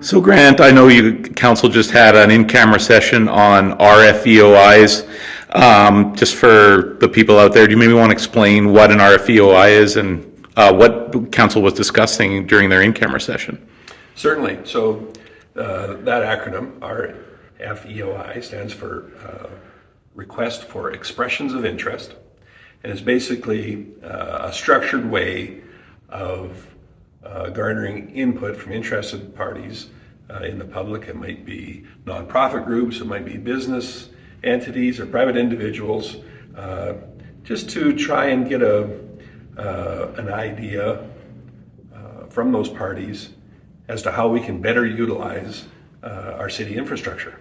So Grant, I know council just had an in-camera session on RFEOIs. Just for the people out there, do you maybe want to explain what an RFEOI is and what council was discussing during their in-camera session? Certainly. So that acronym, RFEOI, stands for Request for Expressions of Interest, and is basically a structured way of garnering input from interested parties in the public. It might be nonprofit groups, it might be business entities or private individuals, just to try and get an idea from those parties as to how we can better utilize our city infrastructure.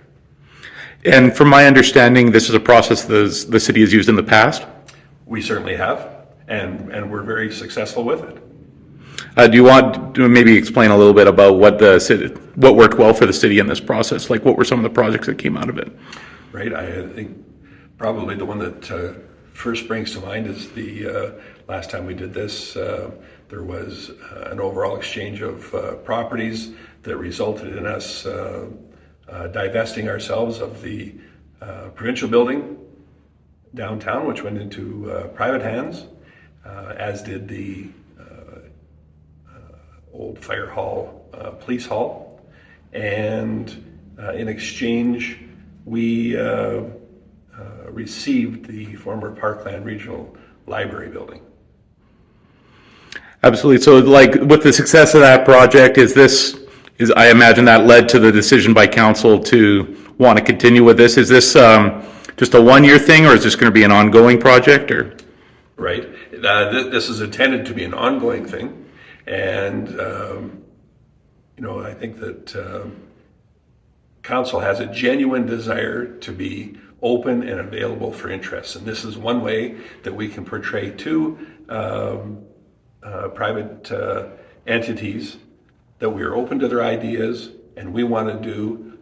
And from my understanding, this is a process the city has used in the past? We certainly have, and we're very successful with it. Do you want to maybe explain a little bit about what worked well for the city in this process? Like, what were some of the projects that came out of it? Right. I think probably the one that first springs to mind is the last time we did this. There was an overall exchange of properties that resulted in us divesting ourselves of the Provincial building downtown, which went into private hands, as did the old fire hall, police hall, and in exchange we received the former Parkland Regional Library building. Absolutely. So, like, with the success of that project, I imagine that led to the decision by council to want to continue with this. Is this just a one-year thing, or is this going to be an ongoing project? Or right, this is intended to be an ongoing thing, and I think that council has a genuine desire to be open and available for interest, and this is one way that we can portray to private entities that we are open to their ideas, and we want to do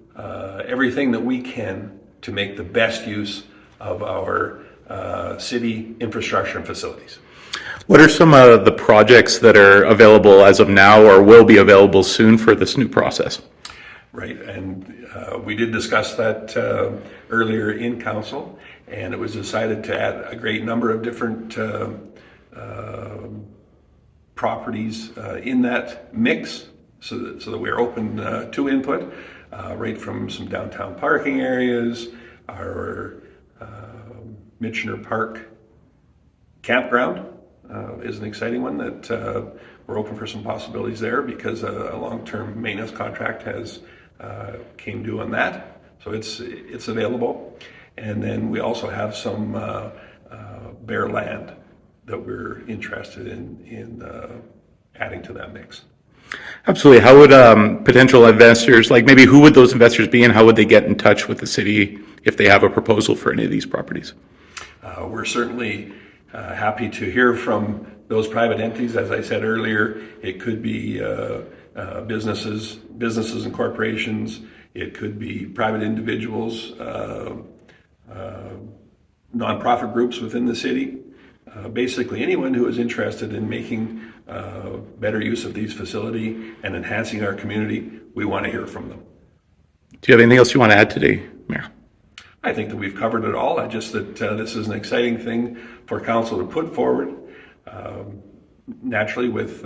everything that we can to make the best use of our city infrastructure and facilities. what are some of the projects that are available as of now or will be available soon for this new process? Right, and we did discuss that earlier in council, and it was decided to add a great number of different properties in that mix, so that we're open to input, right from some downtown parking areas, our Michener Park campground is an exciting one that we're open for some possibilities there, because a long-term maintenance contract has came due on that, so it's available. And then we also have some bare land that we're interested in adding to that mix. Absolutely. How would potential investors, like, maybe who would those investors be, and how would they get in touch with the city if they have a proposal for any of these properties? We're certainly happy to hear from those private entities. As I said earlier, it could be businesses and corporations. It could be private individuals, nonprofit groups within the city. Basically anyone who is interested in making better use of these facilities and enhancing our community, we want to hear from them. Do you have anything else you want to add today, Mayor? I think that we've covered it all. This is an exciting thing for council to put forward. Naturally, with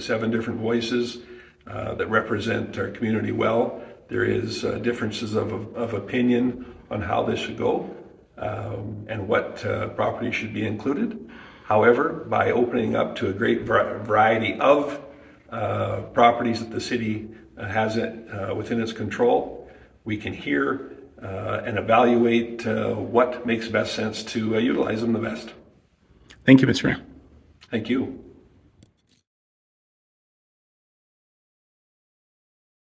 7 different voices that represent our community well, there is differences of opinion on how this should go and what properties should be included. However, by opening up to a great variety of properties that the city has within its control, we can hear and evaluate what makes best sense to utilize them the best. Thank you, Mr. Mayor. Thank you.